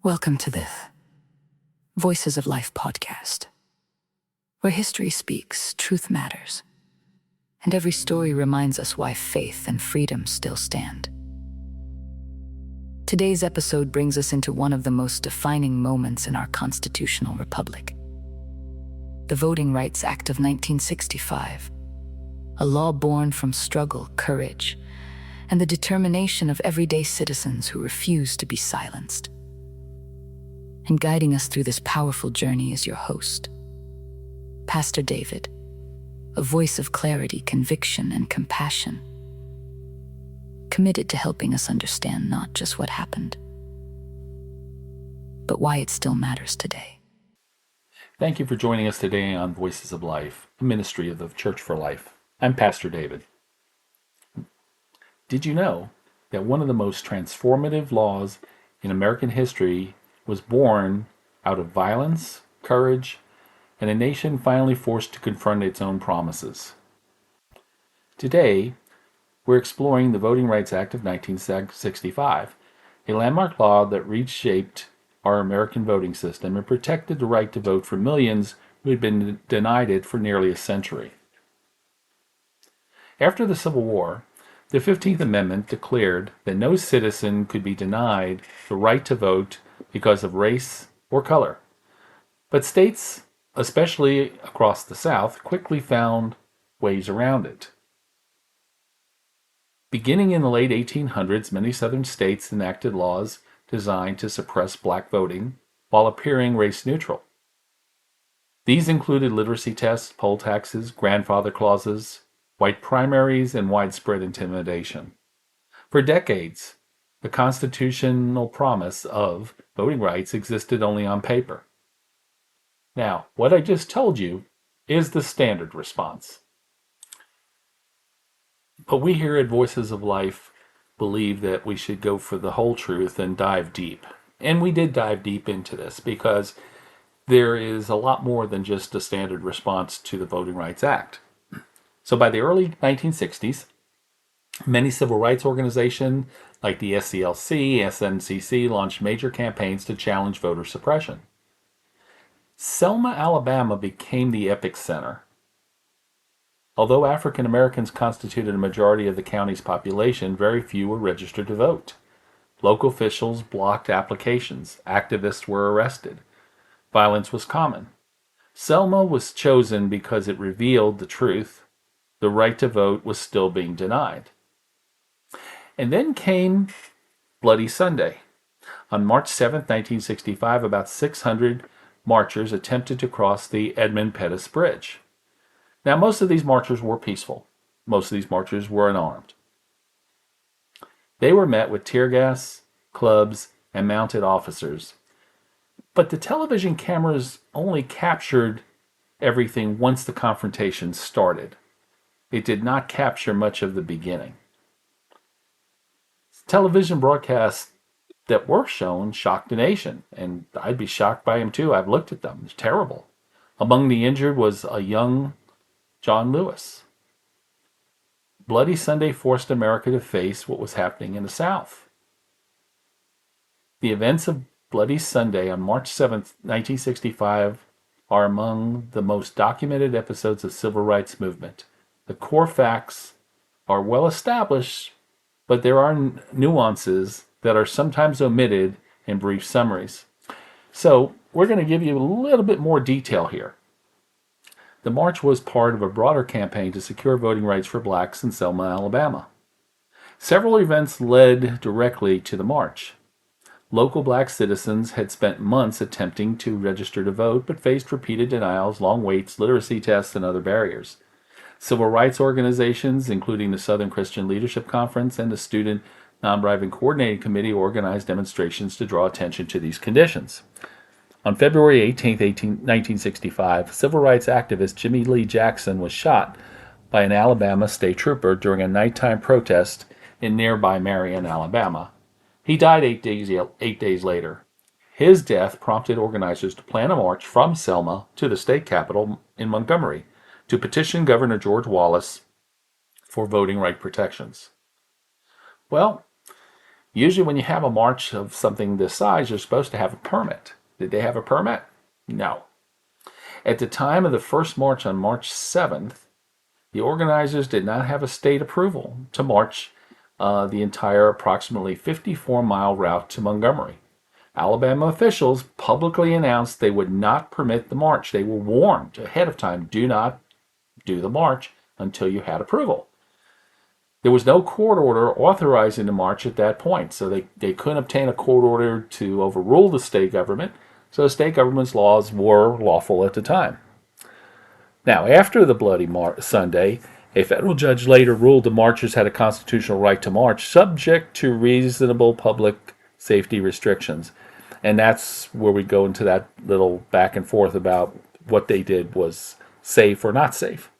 Welcome to the Voices of Life podcast, where history speaks, truth matters, and every story reminds us why faith and freedom still stand. Today's episode brings us into one of the most defining moments in our constitutional republic. The Voting Rights Act of 1965, a law born from struggle, courage, and the determination of everyday citizens who refuse to be silenced. And guiding us through this powerful journey is your host, Pastor David, a voice of clarity, conviction, and compassion, committed to helping us understand not just what happened, but why it still matters today. Thank you for joining us today on Voices of Life, a ministry of the Church for Life. I'm Pastor David. Did you know that one of the most transformative laws in American history was born out of violence, courage, and a nation finally forced to confront its own promises? Today, we're exploring the Voting Rights Act of 1965, a landmark law that reshaped our American voting system and protected the right to vote for millions who had been denied it for nearly a century. After the Civil War, the 15th Amendment declared that no citizen could be denied the right to vote because of race or color. But states, especially across the South, quickly found ways around it. Beginning in the late 1800s, many Southern states enacted laws designed to suppress black voting while appearing race neutral. These included literacy tests, poll taxes, grandfather clauses, white primaries, and widespread intimidation. For decades, the constitutional promise of voting rights existed only on paper. Now, what I just told you is the standard response. But we here at Voices of Life believe that we should go for the whole truth and dive deep. And we did dive deep into this because there is a lot more than just a standard response to the Voting Rights Act. So by the early 1960s, many civil rights organizations like the SCLC, SNCC launched major campaigns to challenge voter suppression. Selma, Alabama became the epicenter. Although African Americans constituted a majority of the county's population, very few were registered to vote. Local officials blocked applications. Activists were arrested. Violence was common. Selma was chosen because it revealed the truth. The right to vote was still being denied. And then came Bloody Sunday. On March 7, 1965, about 600 marchers attempted to cross the Edmund Pettus Bridge. Now, most of these marchers were peaceful. Most of these marchers were unarmed. They were met with tear gas, clubs, and mounted officers. But the television cameras only captured everything once the confrontation started. It did not capture much of the beginning. Television broadcasts that were shown shocked the nation, and I'd be shocked by them too. I've looked at them. It's terrible. Among the injured was a young John Lewis. Bloody Sunday forced America to face what was happening in the South. The events of Bloody Sunday on March 7, 1965 are among the most documented episodes of civil rights movement. The core facts are well established, but there are nuances that are sometimes omitted in brief summaries. So we're going to give you a little bit more detail here. The march was part of a broader campaign to secure voting rights for blacks in Selma, Alabama. Several events led directly to the march. Local black citizens had spent months attempting to register to vote, but faced repeated denials, long waits, literacy tests, and other barriers. Civil rights organizations, including the Southern Christian Leadership Conference and the Student Nonviolent Coordinating Committee, organized demonstrations to draw attention to these conditions. On February 18, 1965, civil rights activist Jimmy Lee Jackson was shot by an Alabama state trooper during a nighttime protest in nearby Marion, Alabama. He died 8 days later. His death prompted organizers to plan a march from Selma to the state capitol in Montgomery to petition Governor George Wallace for voting right protections. Well, Usually when you have a march of something this size, you're supposed to have a permit. Did they have a permit? No. At the time of the first march on March 7th, the organizers did not have a state approval to march the entire approximately 54-mile route to Montgomery. Alabama officials publicly announced they would not permit the march. They were warned ahead of time, do not do the march until you had approval. There was no court order authorizing the march at that point, so they couldn't obtain a court order to overrule the state government, so the state government's laws were lawful at the time. Now, after the Bloody Sunday, a federal judge later ruled the marchers had a constitutional right to march, subject to reasonable public safety restrictions. And that's where we go into that little back and forth about what they did was safe or not safe.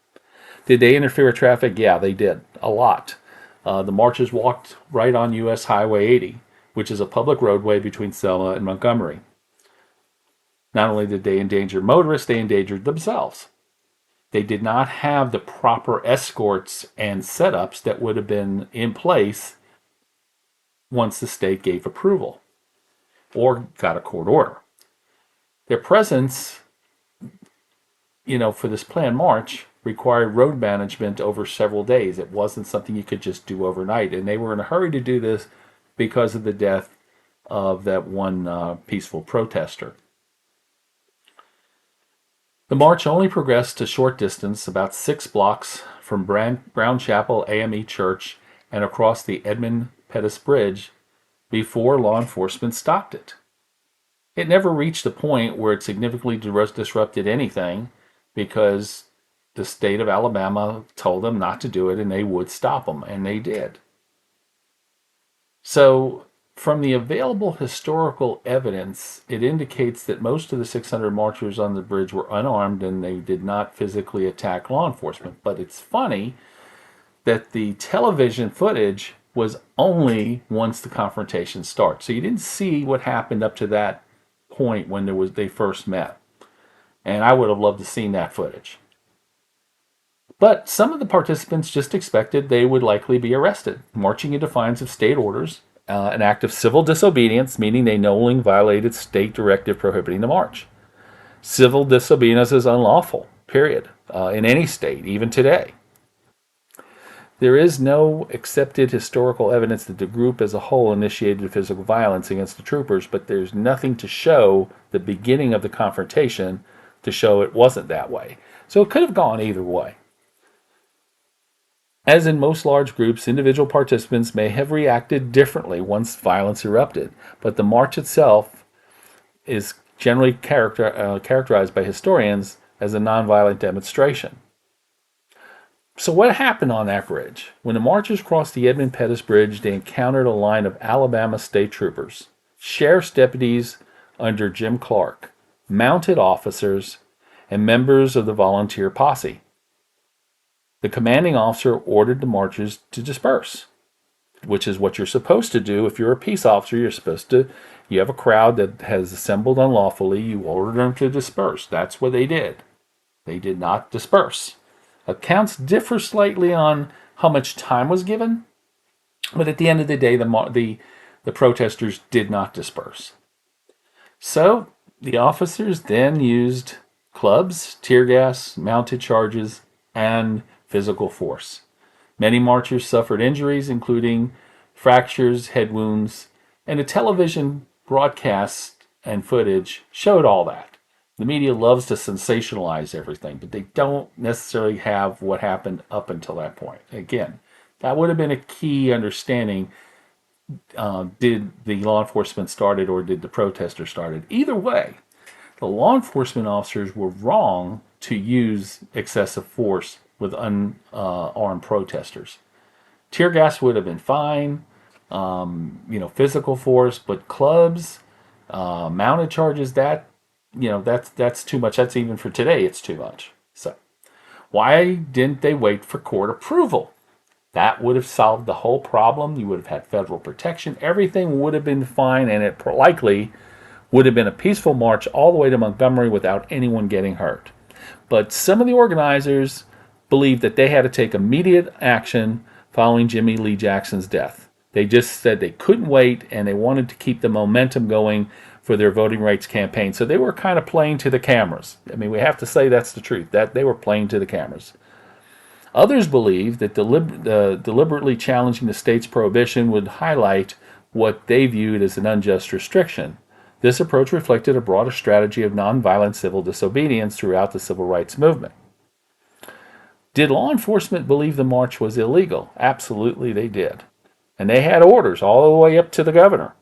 Did they interfere with traffic? Yeah, they did. A lot. The marchers walked right on U.S. Highway 80, which is a public roadway between Selma and Montgomery. Not only did they endanger motorists, they endangered themselves. They did not have the proper escorts and setups that would have been in place once the state gave approval or got a court order. Their presence, for this planned march required road management over several days. It wasn't something you could just do overnight, and they were in a hurry to do this because of the death of that one peaceful protester. The march only progressed a short distance, about 6 blocks from Brown Chapel AME Church and across the Edmund Pettus Bridge before law enforcement stopped it. It never reached a point where it significantly disrupted anything because the state of Alabama told them not to do it and they would stop them, and they did. So, from the available historical evidence, it indicates that most of the 600 marchers on the bridge were unarmed and they did not physically attack law enforcement. But it's funny that the television footage was only once the confrontation starts. So you didn't see what happened up to that point when they first met. And I would have loved to have seen that footage. But some of the participants just expected they would likely be arrested, marching in defiance of state orders, an act of civil disobedience, meaning they knowingly violated state directive prohibiting the march. Civil disobedience is unlawful, period, in any state, even today. There is no accepted historical evidence that the group as a whole initiated physical violence against the troopers, but there's nothing to show the beginning of the confrontation to show it wasn't that way. So it could have gone either way. As in most large groups, individual participants may have reacted differently once violence erupted, but the march itself is generally characterized by historians as a nonviolent demonstration. So what happened on that bridge? When the marchers crossed the Edmund Pettus Bridge, they encountered a line of Alabama state troopers, sheriff's deputies under Jim Clark, mounted officers, and members of the volunteer posse. The commanding officer ordered the marchers to disperse, which is what you're supposed to do if you're a peace officer. You have a crowd that has assembled unlawfully, you order them to disperse. That's what they did. They did not disperse. Accounts differ slightly on how much time was given, but at the end of the day, the protesters did not disperse. So the officers then used clubs, tear gas, mounted charges, and physical force. Many marchers suffered injuries, including fractures, head wounds, and a television broadcast and footage showed all that. The media loves to sensationalize everything, but they don't necessarily have what happened up until that point. Again, that would have been a key understanding. Did the law enforcement start it or did the protesters start it? Either way, the law enforcement officers were wrong to use excessive force with unarmed protesters. Tear gas would have been fine, physical force, but clubs, mounted charges, that's too much. That's even for today, it's too much. So why didn't they wait for court approval? That would have solved the whole problem. You would have had federal protection. Everything would have been fine, and it likely would have been a peaceful march all the way to Montgomery without anyone getting hurt. But some of the organizers believed that they had to take immediate action following Jimmy Lee Jackson's death. They just said they couldn't wait and they wanted to keep the momentum going for their voting rights campaign. So they were kind of playing to the cameras. I mean, we have to say that's the truth, that they were playing to the cameras. Others believe that deliberately challenging the state's prohibition would highlight what they viewed as an unjust restriction. This approach reflected a broader strategy of nonviolent civil disobedience throughout the civil rights movement. Did law enforcement believe the march was illegal? Absolutely, they did. And they had orders all the way up to the governor.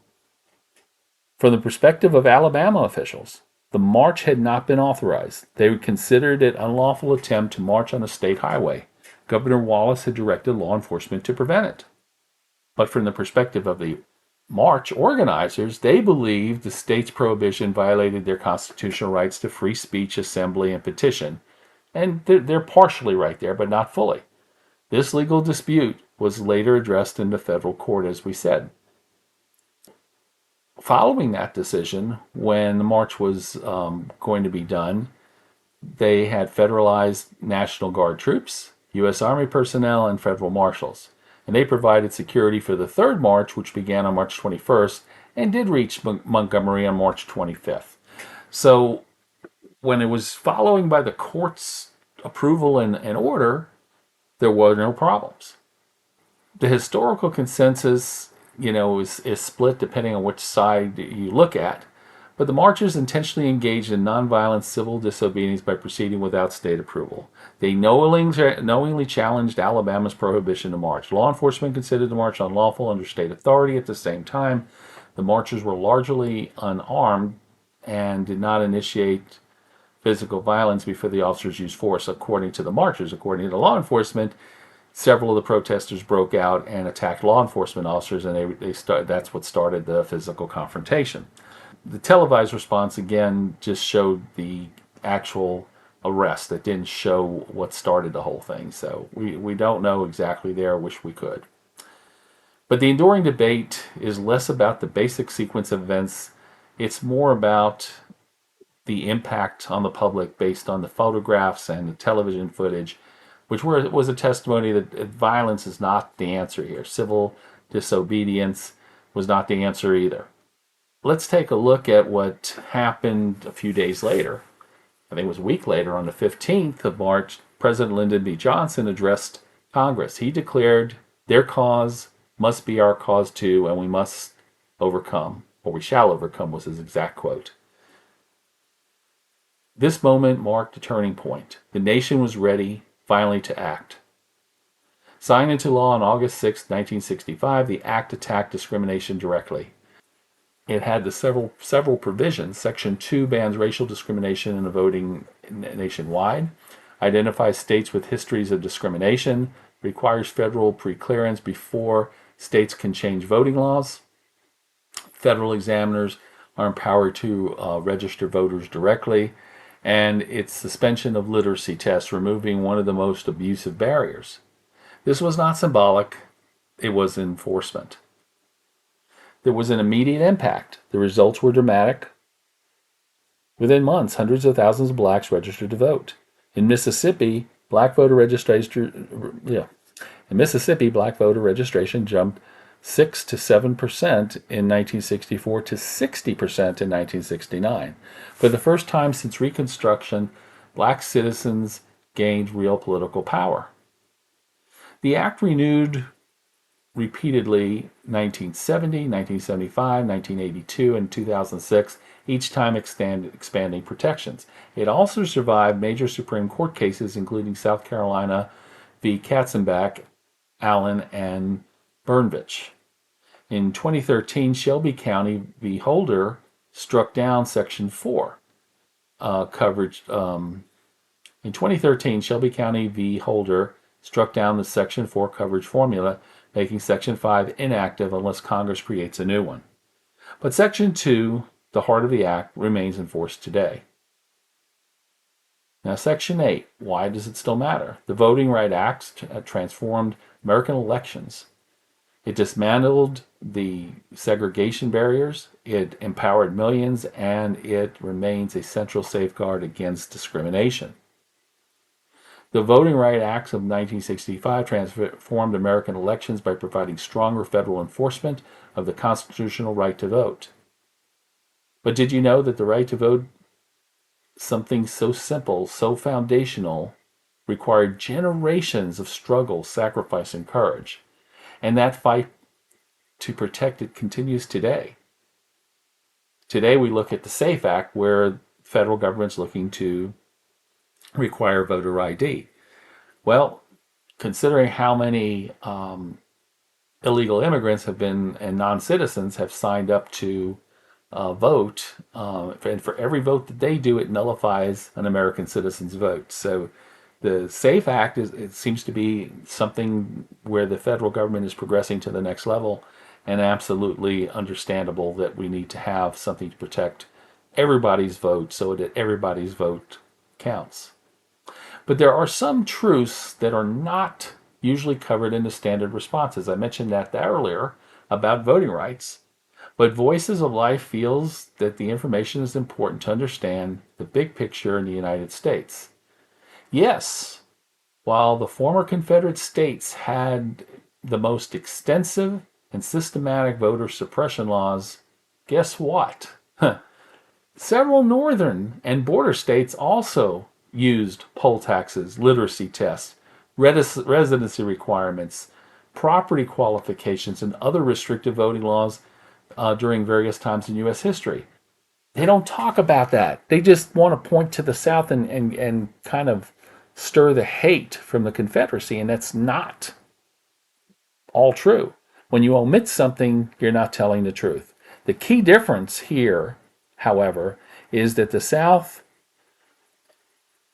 From the perspective of Alabama officials, the march had not been authorized. They considered it an unlawful attempt to march on a state highway. Governor Wallace had directed law enforcement to prevent it. But from the perspective of the march organizers, they believed the state's prohibition violated their constitutional rights to free speech, assembly, and petition. And they're partially right there, but not fully. This legal dispute was later addressed in the federal court, as we said. Following that decision, when the march was going to be done, they had federalized National Guard troops, U.S. Army personnel, and federal marshals. And they provided security for the third march, which began on March 21st and did reach Montgomery on March 25th. So when it was following by the court's approval and order, there were no problems. The historical consensus, is split depending on which side you look at, but the marchers intentionally engaged in nonviolent civil disobedience by proceeding without state approval. They knowingly challenged Alabama's prohibition to march. Law enforcement considered the march unlawful under state authority. At the same time, the marchers were largely unarmed and did not initiate physical violence before the officers used force, according to the marchers. According to law enforcement, several of the protesters broke out and attacked law enforcement officers, and that's what started the physical confrontation. The televised response, again, just showed the actual arrest. It didn't show what started the whole thing, so we don't know exactly there. I wish we could. But the enduring debate is less about the basic sequence of events. It's more about the impact on the public based on the photographs and the television footage, which was a testimony that violence is not the answer here. Civil disobedience was not the answer either. Let's take a look at what happened a few days later. I think it was a week later, on the 15th of March, President Lyndon B. Johnson addressed Congress. He declared, "Their cause must be our cause too, and we must overcome, or we shall overcome," was his exact quote. This moment marked a turning point. The nation was ready, finally, to act. Signed into law on August 6, 1965, the Act attacked discrimination directly. It had the several provisions. Section 2 bans racial discrimination in the voting nationwide, identifies states with histories of discrimination, requires federal preclearance before states can change voting laws. Federal examiners are empowered to register voters directly, and its suspension of literacy tests, removing one of the most abusive barriers. This was not symbolic, it was enforcement. There was an immediate impact. The results were dramatic. Within months, hundreds of thousands of blacks registered to vote. In Mississippi, black voter registration jumped 6 to 7% in 1964 to 60% in 1969. For the first time since Reconstruction, black citizens gained real political power. The act renewed repeatedly 1970, 1975, 1982, and 2006, each time expanding protections. It also survived major Supreme Court cases, including South Carolina v. Katzenbach, Allen, and Brnovich. In 2013, Shelby County v. Holder struck down Section 4 coverage. In 2013, Shelby County v. Holder struck down the Section 4 coverage formula, making Section 5 inactive unless Congress creates a new one. But Section 2, the heart of the Act, remains in force today. Now, Section 8, why does it still matter? The Voting Rights Act transformed American elections. It dismantled the segregation barriers, it empowered millions, and it remains a central safeguard against discrimination. The Voting Rights Acts of 1965 transformed American elections by providing stronger federal enforcement of the constitutional right to vote. But did you know that the right to vote, something so simple, so foundational, required generations of struggle, sacrifice, and courage? And that fight to protect it continues today. Today we look at the SAFE Act, where the federal government's looking to require voter ID. Well, considering how many illegal immigrants have been and non-citizens have signed up to vote, and for every vote that they do, it nullifies an American citizen's vote. So the SAFE Act it seems to be something where the federal government is progressing to the next level, and absolutely understandable that we need to have something to protect everybody's vote so that everybody's vote counts. But there are some truths that are not usually covered in the standard responses. I mentioned that earlier about voting rights. But Voices of Life feels that the information is important to understand the big picture in the United States. Yes, while the former Confederate states had the most extensive and systematic voter suppression laws, guess what? Several northern and border states also used poll taxes, literacy tests, residency requirements, property qualifications, and other restrictive voting laws during various times in U.S. history. They don't talk about that. They just want to point to the South and kind of stir the hate from the Confederacy, and that's not all true. When you omit something, you're not telling the truth. The key difference here, however, is that the South,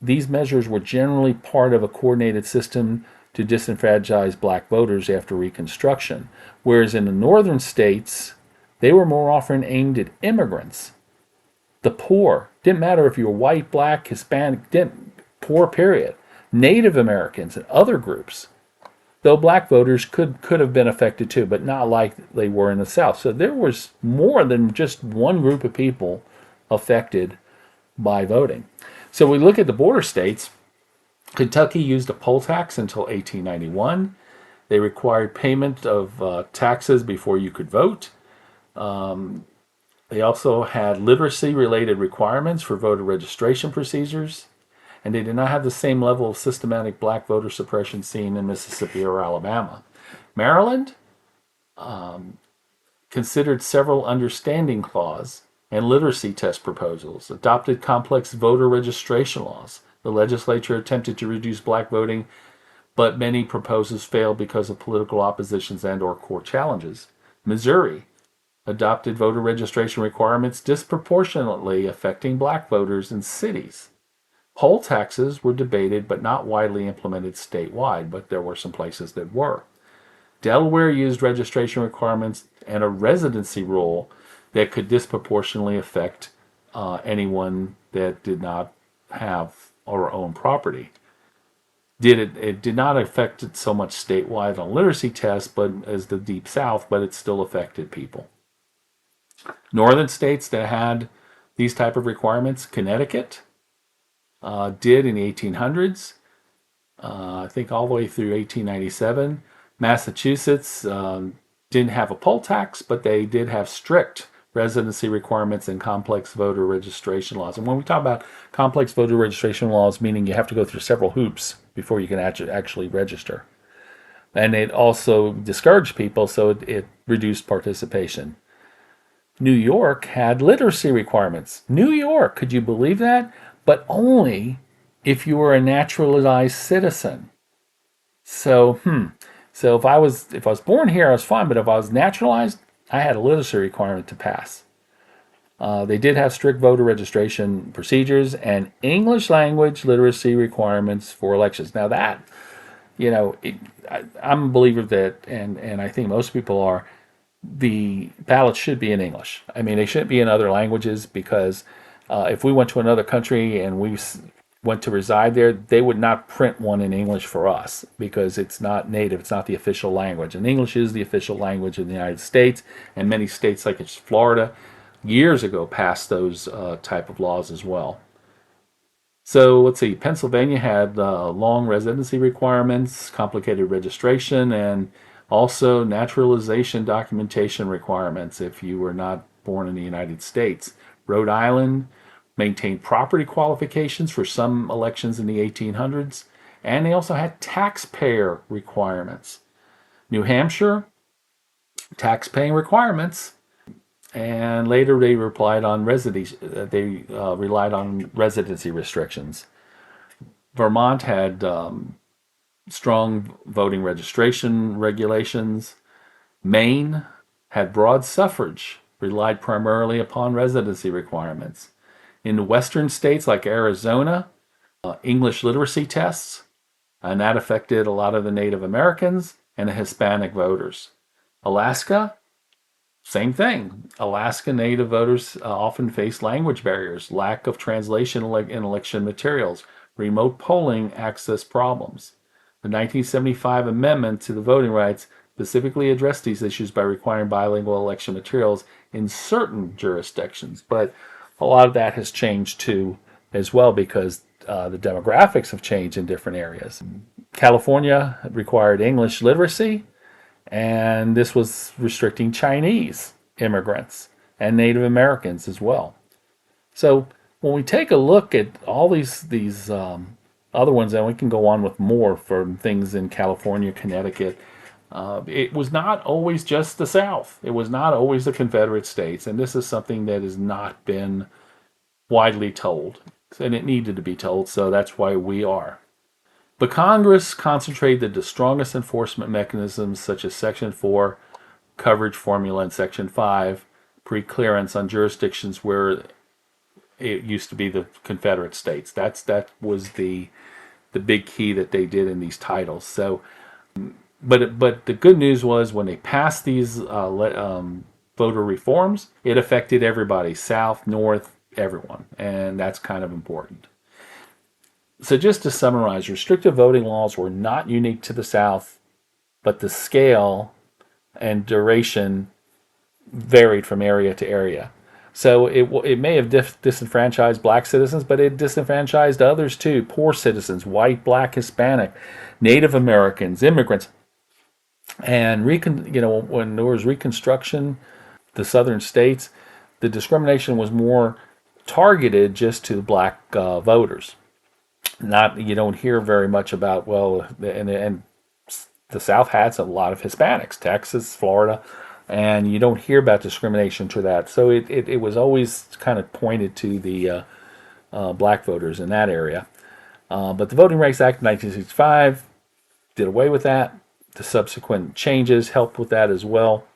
these measures were generally part of a coordinated system to disenfranchise black voters after Reconstruction, whereas in the northern states, they were more often aimed at immigrants, the poor. Didn't matter if you were white, black, Hispanic, poor period. Native Americans and other groups. Though black voters could have been affected too, but not like they were in the South. So there was more than just one group of people affected by voting. So we look at the border states. Kentucky used a poll tax until 1891. They required payment of taxes before you could vote. They also had literacy-related requirements for voter registration procedures, and they did not have the same level of systematic black voter suppression seen in Mississippi or Alabama. Maryland considered several understanding clause and literacy test proposals, adopted complex voter registration laws. The legislature attempted to reduce black voting, but many proposals failed because of political oppositions and/or court challenges. Missouri adopted voter registration requirements disproportionately affecting black voters in cities. Poll taxes were debated but not widely implemented statewide, but there were some places that were. Delaware used registration requirements and a residency rule that could disproportionately affect anyone that did not have or own property. It did not affect it so much statewide on literacy tests, but as the Deep South, but it still affected people. Northern states that had these type of requirements, Connecticut did in the 1800s, I think all the way through 1897. Massachusetts didn't have a poll tax, but they did have strict residency requirements and complex voter registration laws. And when we talk about complex voter registration laws, meaning you have to go through several hoops before you can actually register. And it also discouraged people, so it reduced participation. New York had literacy requirements. New York, could you believe that? But only if you were a naturalized citizen. So if I was born here, I was fine. But if I was naturalized, I had a literacy requirement to pass. They did have strict voter registration procedures and English language literacy requirements for elections. Now that, I'm a believer that, and I think most people are, the ballots should be in English. I mean, they shouldn't be in other languages because if we went to another country and we went to reside there, they would not print one in English for us because it's not native, it's not the official language. And English is the official language of the United States, and many states like Florida years ago passed those type of laws as well. So let's see, Pennsylvania had long residency requirements, complicated registration, and also naturalization documentation requirements if you were not born in the United States. Rhode Island maintained property qualifications for some elections in the 1800s, and they also had taxpayer requirements. New Hampshire, tax-paying requirements, and later they relied on residency restrictions. Vermont had strong voting registration regulations. Maine had broad suffrage, relied primarily upon residency requirements. In the western states like Arizona, English literacy tests, and that affected a lot of the Native Americans and the Hispanic voters. Alaska, same thing. Alaska Native voters often face language barriers, lack of translation in election materials, remote polling access problems. The 1975 amendment to the voting rights specifically addressed these issues by requiring bilingual election materials in certain jurisdictions, but a lot of that has changed too as well because the demographics have changed in different areas. California required English literacy, and this was restricting Chinese immigrants and Native Americans as well. So when we take a look at all these other ones, and we can go on with more from things in California, Connecticut, it was not always just the South. It was not always the Confederate States, and this is something that has not been widely told, and it needed to be told, so that's why we are. But Congress concentrated the strongest enforcement mechanisms such as Section 4 coverage formula and Section 5 pre-clearance on jurisdictions where it used to be the Confederate States. That was the big key that they did in these titles. So, but the good news was when they passed these voter reforms, it affected everybody, South, North, everyone, and that's kind of important. So just to summarize, restrictive voting laws were not unique to the South, but the scale and duration varied from area to area. So it may have disenfranchised black citizens, but it disenfranchised others too. Poor citizens, white, black, Hispanic, Native Americans, immigrants. And when there was Reconstruction, the southern states, the discrimination was more targeted just to black voters. You don't hear very much about, and the South had a lot of Hispanics, Texas, Florida, and you don't hear about discrimination to that. So it was always kind of pointed to the black voters in that area. But the Voting Rights Act of 1965 did away with that. The subsequent changes helped with that as well.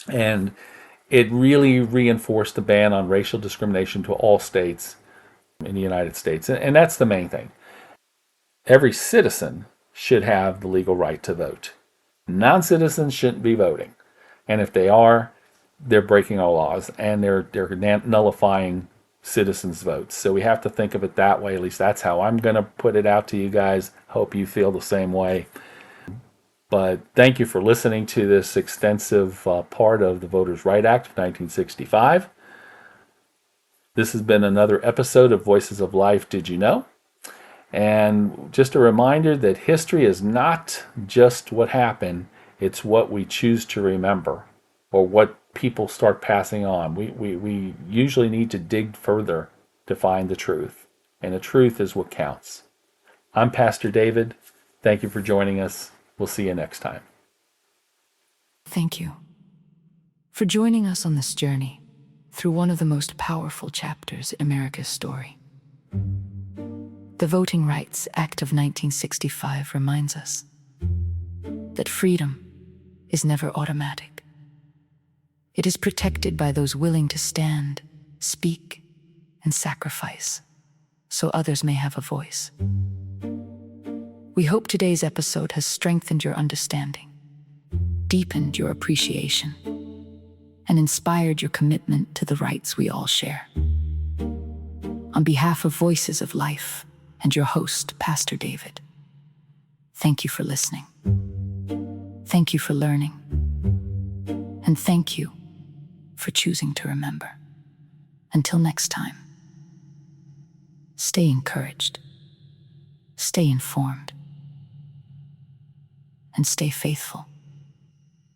And it really reinforced the ban on racial discrimination to all states in the United States. And that's the main thing. Every citizen should have the legal right to vote. Non-citizens shouldn't be voting. And if they are, they're breaking our laws and they're nullifying citizens' votes. So we have to think of it that way. At least that's how I'm going to put it out to you guys. Hope you feel the same way. But thank you for listening to this extensive part of the Voters' Right Act of 1965. This has been another episode of Voices of Life, Did You Know? And just a reminder that history is not just what happened, it's what we choose to remember or what people start passing on. We usually need to dig further to find the truth, and the truth is what counts. I'm Pastor David. Thank you for joining us. We'll see you next time. Thank you for joining us on this journey through one of the most powerful chapters in America's story. The Voting Rights Act of 1965 reminds us that freedom is never automatic. It is protected by those willing to stand, speak, and sacrifice so others may have a voice. We hope today's episode has strengthened your understanding, deepened your appreciation, and inspired your commitment to the rights we all share. On behalf of Voices of Life and your host, Pastor David, thank you for listening. Thank you for learning. And thank you for choosing to remember. Until next time. Stay encouraged, stay informed, and stay faithful.